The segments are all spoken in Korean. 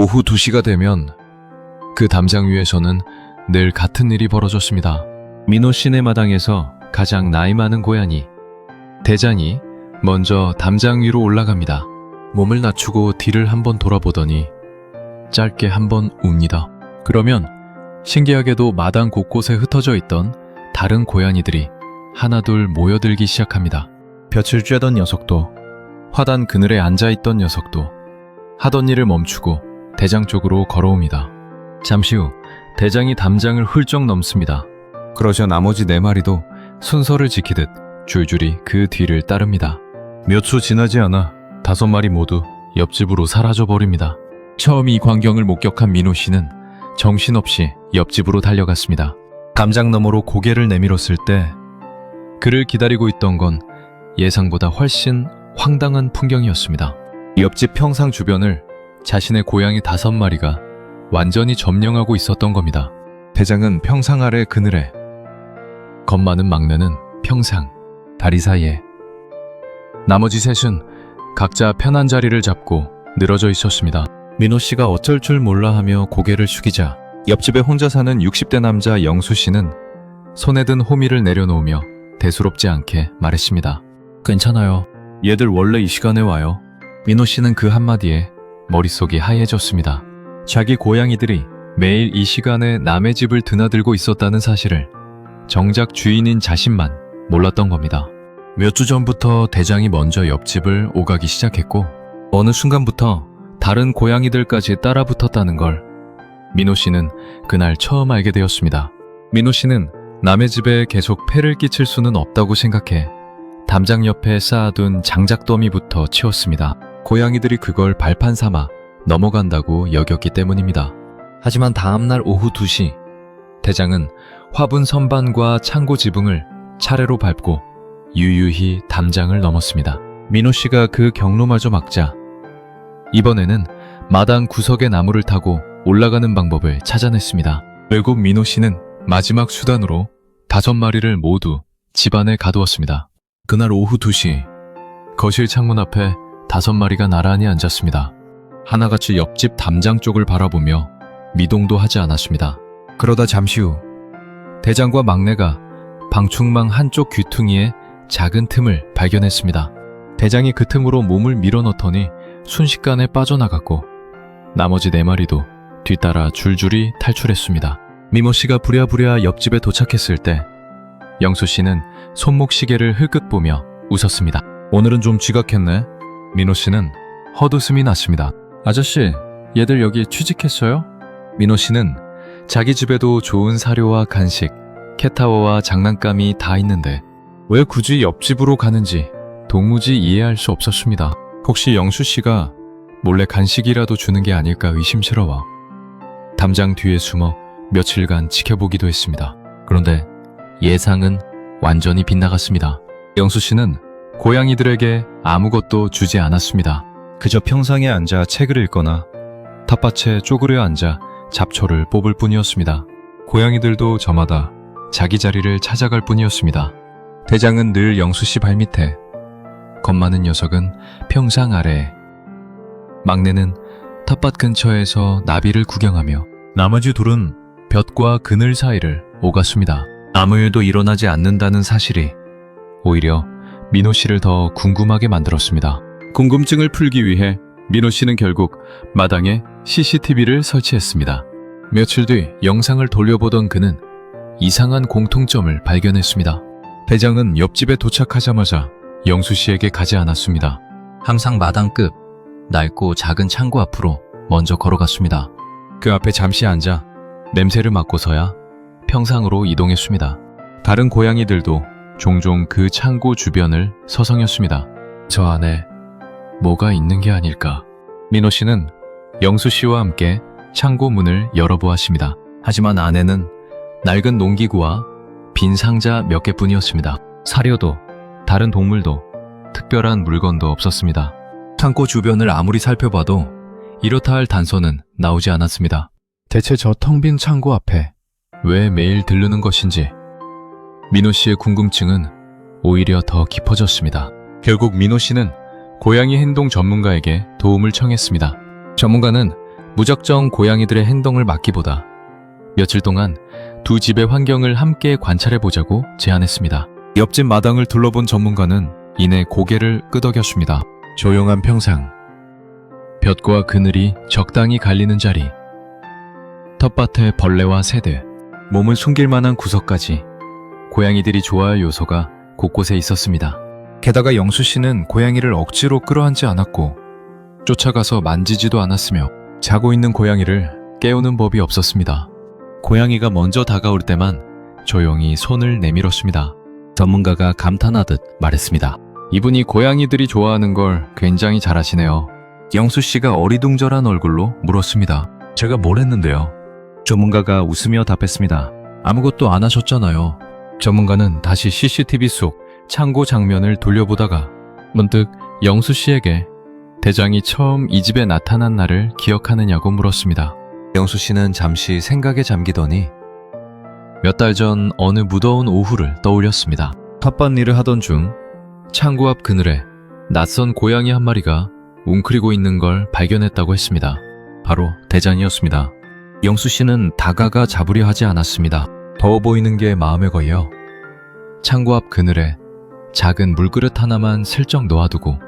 오후 2시가 되면 그 담장 위에서는 늘 같은 일이 벌어졌습니다. 민호 씨네 마당에서 가장 나이 많은 고양이 대장이 먼저 담장 위로 올라갑니다. 몸을 낮추고 뒤를 한번 돌아보더니 짧게 한번 웁니다. 그러면 신기하게도 마당 곳곳에 흩어져 있던 다른 고양이들이 하나둘 모여들기 시작합니다. 볕을 쬐던 녀석도, 화단 그늘에 앉아있던 녀석도 하던 일을 멈추고 대장 쪽으로 걸어옵니다. 잠시 후 대장이 담장을 훌쩍 넘습니다. 그러자 나머지 4마리도 순서를 지키듯 줄줄이 그 뒤를 따릅니다. 몇 초 지나지 않아 5마리 모두 옆집으로 사라져버립니다. 처음 이 광경을 목격한 민호 씨는 정신없이 옆집으로 달려갔습니다. 담장 너머로 고개를 내밀었을 때 그를 기다리고 있던 건 예상보다 훨씬 황당한 풍경이었습니다. 옆집 평상 주변을 자신의 고양이 5마리가 완전히 점령하고 있었던 겁니다. 대장은 평상 아래 그늘에, 겁 많은 막내는 평상, 다리 사이에, 나머지 셋은 각자 편한 자리를 잡고 늘어져 있었습니다. 민호 씨가 어쩔 줄 몰라 하며 고개를 숙이자 옆집에 혼자 사는 60대 남자 영수 씨는 손에 든 호미를 내려놓으며 대수롭지 않게 말했습니다. 괜찮아요. 얘들 원래 이 시간에 와요. 민호 씨는 그 한마디에 머릿속이 하얘졌습니다. 자기 고양이들이 매일 이 시간에 남의 집을 드나들고 있었다는 사실을 정작 주인인 자신만 몰랐던 겁니다. 몇 주 전부터 대장이 먼저 옆집을 오가기 시작했고 어느 순간부터 다른 고양이들까지 따라 붙었다는 걸 민호 씨는 그날 처음 알게 되었습니다. 민호 씨는 남의 집에 계속 폐를 끼칠 수는 없다고 생각해 담장 옆에 쌓아둔 장작더미부터 치웠습니다. 고양이들이 그걸 발판 삼아 넘어간다고 여겼기 때문입니다. 하지만 다음날 오후 2시 대장은 화분 선반과 창고 지붕을 차례로 밟고 유유히 담장을 넘었습니다. 민호 씨가 그 경로마저 막자 이번에는 마당 구석의 나무를 타고 올라가는 방법을 찾아냈습니다. 결국 민호 씨는 마지막 수단으로 5마리를 모두 집안에 가두었습니다. 그날 오후 2시 거실 창문 앞에 5마리가 나란히 앉았습니다. 하나같이 옆집 담장 쪽을 바라보며 미동도 하지 않았습니다. 그러다 잠시 후 대장과 막내가 방충망 한쪽 귀퉁이에 작은 틈을 발견했습니다. 대장이 그 틈으로 몸을 밀어넣더니 순식간에 빠져나갔고 나머지 4마리도 뒤따라 줄줄이 탈출했습니다. 미모 씨가 부랴부랴 옆집에 도착했을 때 영수 씨는 손목 시계를 흘끗 보며 웃었습니다. 오늘은 좀 지각했네. 민호 씨는 헛웃음이 났습니다. 아저씨, 얘들 여기 취직했어요? 민호 씨는 자기 집에도 좋은 사료와 간식, 캣타워와 장난감이 다 있는데 왜 굳이 옆집으로 가는지 도무지 이해할 수 없었습니다. 혹시 영수 씨가 몰래 간식이라도 주는 게 아닐까 의심스러워 담장 뒤에 숨어 며칠간 지켜보기도 했습니다. 그런데 예상은 완전히 빗나갔습니다. 영수 씨는 고양이들에게 아무것도 주지 않았습니다. 그저 평상에 앉아 책을 읽거나 텃밭에 쪼그려 앉아 잡초를 뽑을 뿐이었습니다. 고양이들도 저마다 자기 자리를 찾아갈 뿐이었습니다. 대장은 늘 영수 씨 발밑에, 겁 많은 녀석은 평상 아래에, 막내는 텃밭 근처에서 나비를 구경하며 나머지 둘은 볕과 그늘 사이를 오갔습니다. 아무 일도 일어나지 않는다는 사실이 오히려 민호 씨를 더 궁금하게 만들었습니다. 궁금증을 풀기 위해 민호 씨는 결국 마당에 CCTV를 설치했습니다. 며칠 뒤 영상을 돌려보던 그는 이상한 공통점을 발견했습니다. 대장은 옆집에 도착하자마자 영수 씨에게 가지 않았습니다. 항상 마당 끝 낡고 작은 창고 앞으로 먼저 걸어갔습니다. 그 앞에 잠시 앉아 냄새를 맡고서야 평상으로 이동했습니다. 다른 고양이들도 종종 그 창고 주변을 서성였습니다. 저 안에 뭐가 있는 게 아닐까. 민호 씨는 영수 씨와 함께 창고 문을 열어보았습니다. 하지만 안에는 낡은 농기구와 빈 상자 몇 개뿐이었습니다. 사료도 다른 동물도 특별한 물건도 없었습니다. 창고 주변을 아무리 살펴봐도 이렇다 할 단서는 나오지 않았습니다. 대체 저 텅 빈 창고 앞에 왜 매일 들르는 것인지 민호 씨의 궁금증은 오히려 더 깊어졌습니다. 결국 민호 씨는 고양이 행동 전문가에게 도움을 청했습니다. 전문가는 무작정 고양이들의 행동을 막기보다 며칠 동안 두 집의 환경을 함께 관찰해보자고 제안했습니다. 옆집 마당을 둘러본 전문가는 이내 고개를 끄덕였습니다. 조용한 평상, 볕과 그늘이 적당히 갈리는 자리, 텃밭에 벌레와 새들, 몸을 숨길 만한 구석까지 고양이들이 좋아할 요소가 곳곳에 있었습니다. 게다가 영수 씨는 고양이를 억지로 끌어안지 않았고 쫓아가서 만지지도 않았으며 자고 있는 고양이를 깨우는 법이 없었습니다. 고양이가 먼저 다가올 때만 조용히 손을 내밀었습니다. 전문가가 감탄하듯 말했습니다. 이분이 고양이들이 좋아하는 걸 굉장히 잘하시네요. 영수 씨가 어리둥절한 얼굴로 물었습니다. 제가 뭘 했는데요? 전문가가 웃으며 답했습니다. 아무것도 안 하셨잖아요. 전문가는 다시 CCTV 속 창고 장면을 돌려보다가 문득 영수 씨에게 대장이 처음 이 집에 나타난 날을 기억하느냐고 물었습니다. 영수 씨는 잠시 생각에 잠기더니 몇 달 전 어느 무더운 오후를 떠올렸습니다. 텃밭 일을 하던 중 창고 앞 그늘에 낯선 고양이 한 마리가 웅크리고 있는 걸 발견했다고 했습니다. 바로 대장이었습니다. 영수 씨는 다가가 잡으려 하지 않았습니다. 더워 보이는 게 마음에 걸려 창고 앞 그늘에 작은 물그릇 하나만 슬쩍 놓아두고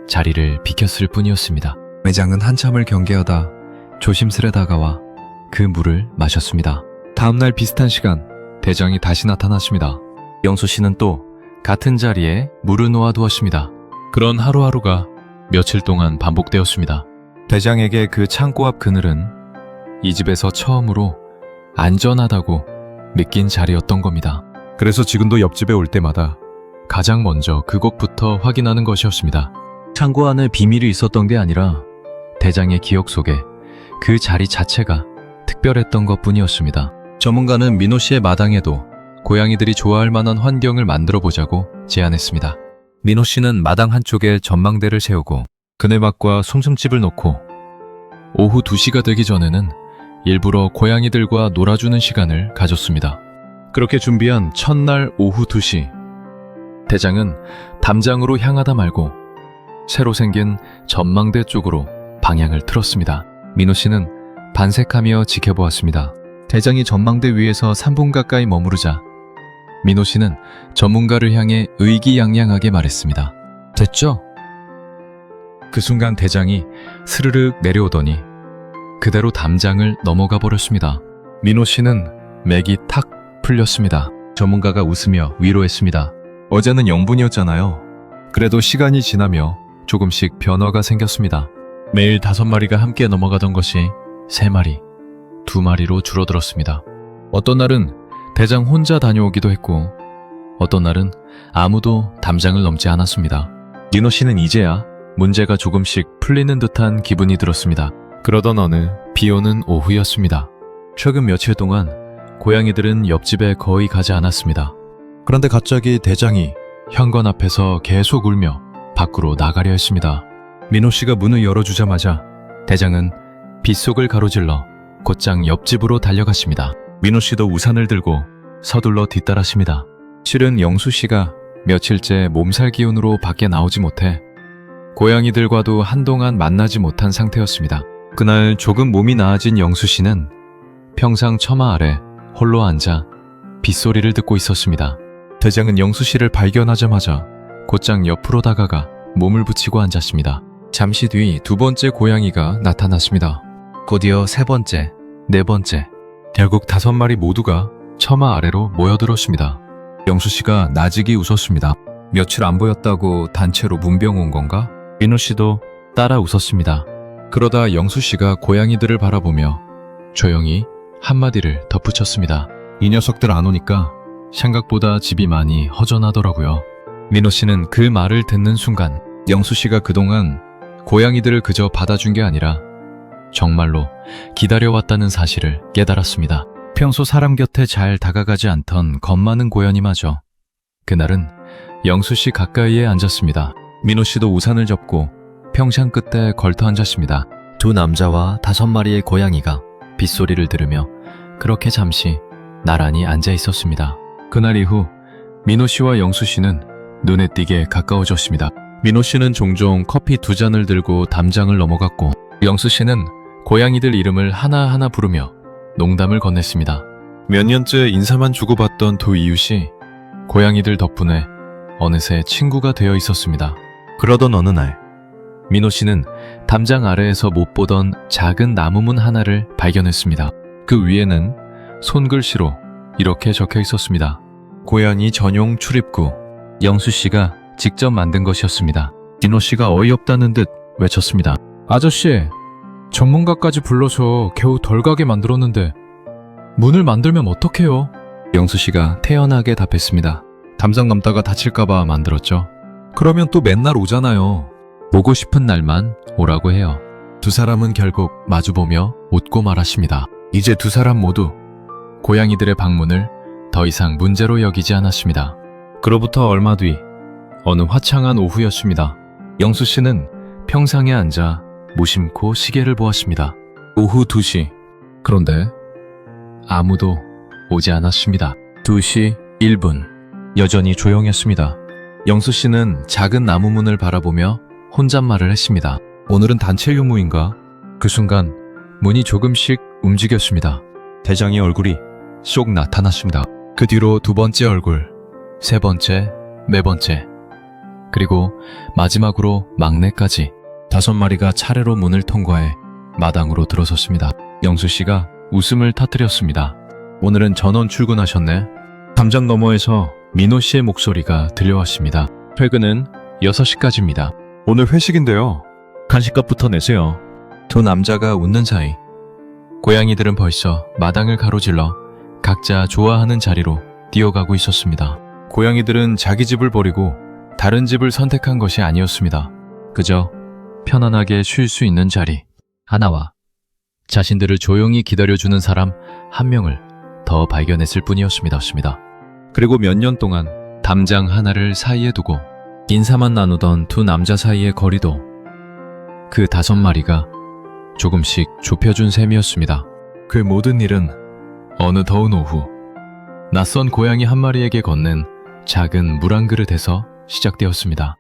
자리를 비켰을 뿐이었습니다. 매장은 한참을 경계하다 조심스레 다가와 그 물을 마셨습니다. 다음날 비슷한 시간 대장이 다시 나타났습니다. 영수 씨는 또 같은 자리에 물을 놓아두었습니다. 그런 하루하루가 며칠 동안 반복되었습니다. 대장에게 그 창고 앞 그늘은 이 집에서 처음으로 안전하다고 느낀 자리였던 겁니다. 그래서 지금도 옆집에 올 때마다 가장 먼저 그곳부터 확인하는 것이었습니다. 창고 안에 비밀이 있었던 게 아니라 대장의 기억 속에 그 자리 자체가 특별했던 것뿐이었습니다. 전문가는 민호 씨의 마당에도 고양이들이 좋아할 만한 환경을 만들어 보자고 제안했습니다. 민호 씨는 마당 한쪽에 전망대를 세우고 그네막과 송슴집을 놓고 오후 2시가 되기 전에는 일부러 고양이들과 놀아주는 시간을 가졌습니다. 그렇게 준비한 첫날 오후 2시, 대장은 담장으로 향하다 말고 새로 생긴 전망대 쪽으로 방향을 틀었습니다. 민호 씨는 반색하며 지켜보았습니다. 대장이 전망대 위에서 3분 가까이 머무르자 민호 씨는 전문가를 향해 의기양양하게 말했습니다. 됐죠? 그 순간 대장이 스르륵 내려오더니 그대로 담장을 넘어가 버렸습니다. 민호 씨는 맥이 탁 풀렸습니다. 전문가가 웃으며 위로했습니다. 어제는 0분이었잖아요. 그래도 시간이 지나며 조금씩 변화가 생겼습니다. 매일 5마리가 함께 넘어가던 것이 3마리, 2마리로 줄어들었습니다. 어떤 날은 대장 혼자 다녀오기도 했고 어떤 날은 아무도 담장을 넘지 않았습니다. 민호 씨는 이제야 문제가 조금씩 풀리는 듯한 기분이 들었습니다. 그러던 어느 비 오는 오후였습니다. 최근 며칠 동안 고양이들은 옆집에 거의 가지 않았습니다. 그런데 갑자기 대장이 현관 앞에서 계속 울며 밖으로 나가려 했습니다. 민호 씨가 문을 열어주자마자 대장은 빗속을 가로질러 곧장 옆집으로 달려갔습니다. 민호 씨도 우산을 들고 서둘러 뒤따랐습니다. 실은 영수 씨가 며칠째 몸살 기운으로 밖에 나오지 못해 고양이들과도 한동안 만나지 못한 상태였습니다. 그날 조금 몸이 나아진 영수 씨는 평상 처마 아래 홀로 앉아 빗소리를 듣고 있었습니다. 대장은 영수 씨를 발견하자마자 곧장 옆으로 다가가 몸을 붙이고 앉았습니다. 잠시 뒤 2번째 고양이가 나타났습니다. 곧이어 3번째, 4번째, 결국 5마리 모두가 처마 아래로 모여들었습니다. 영수 씨가 나직이 웃었습니다. 며칠 안 보였다고 단체로 문병 온 건가? 민호 씨도 따라 웃었습니다. 그러다 영수 씨가 고양이들을 바라보며 조용히 한마디를 덧붙였습니다. 이 녀석들 안 오니까 생각보다 집이 많이 허전하더라고요. 민호 씨는 그 말을 듣는 순간 영수 씨가 그동안 고양이들을 그저 받아준 게 아니라 정말로 기다려왔다는 사실을 깨달았습니다. 평소 사람 곁에 잘 다가가지 않던 겁 많은 고양이마저 그날은 영수 씨 가까이에 앉았습니다. 민호 씨도 우산을 접고 평상 끝에 걸터 앉았습니다. 2 남자와 5마리의 고양이가 빗소리를 들으며 그렇게 잠시 나란히 앉아 있었습니다. 그날 이후 민호 씨와 영수 씨는 눈에 띄게 가까워졌습니다. 민호 씨는 종종 커피 2잔을 들고 담장을 넘어갔고 영수 씨는 고양이들 이름을 하나하나 부르며 농담을 건넸습니다. 몇 년째 인사만 주고받던 두 이웃이 고양이들 덕분에 어느새 친구가 되어 있었습니다. 그러던 어느 날, 민호 씨는 담장 아래에서 못 보던 작은 나무문 하나를 발견했습니다. 그 위에는 손글씨로 이렇게 적혀 있었습니다. 고양이 전용 출입구. 영수 씨가 직접 만든 것이었습니다. 민호 씨가 어이없다는 듯 외쳤습니다. 아저씨, 전문가까지 불러서 겨우 덜 가게 만들었는데 문을 만들면 어떡해요? 영수 씨가 태연하게 답했습니다. 담장 넘다가 다칠까봐 만들었죠. 그러면 또 맨날 오잖아요. 오고 싶은 날만 오라고 해요. 두 사람은 결국 마주보며 웃고 말았습니다. 이제 두 사람 모두 고양이들의 방문을 더 이상 문제로 여기지 않았습니다. 그로부터 얼마 뒤 어느 화창한 오후였습니다. 영수 씨는 평상에 앉아 무심코 시계를 보았습니다. 오후 2시. 그런데 아무도 오지 않았습니다. 2시 1분. 여전히 조용했습니다. 영수 씨는 작은 나무 문을 바라보며 혼잣말을 했습니다. 오늘은 단체 유무인가? 그 순간 문이 조금씩 움직였습니다. 대장의 얼굴이 쏙 나타났습니다. 그 뒤로 두 번째 얼굴, 세 번째, 네 번째, 그리고 마지막으로 막내까지 5마리가 차례로 문을 통과해 마당으로 들어섰습니다. 영수 씨가 웃음을 터뜨렸습니다. 오늘은 전원 출근하셨네. 담장 너머에서 민호 씨의 목소리가 들려왔습니다. 퇴근은 6시까지입니다. 오늘 회식인데요. 간식값부터 내세요. 두 남자가 웃는 사이 고양이들은 벌써 마당을 가로질러 각자 좋아하는 자리로 뛰어가고 있었습니다. 고양이들은 자기 집을 버리고 다른 집을 선택한 것이 아니었습니다. 그저 편안하게 쉴 수 있는 자리 하나와 자신들을 조용히 기다려주는 사람 한 명을 더 발견했을 뿐이었습니다. 그리고 몇 년 동안 담장 하나를 사이에 두고 인사만 나누던 두 남자 사이의 거리도 그 5마리가 조금씩 좁혀준 셈이었습니다. 그 모든 일은 어느 더운 오후 낯선 고양이 한 마리에게 건넨 작은 물 한 그릇에서 시작되었습니다.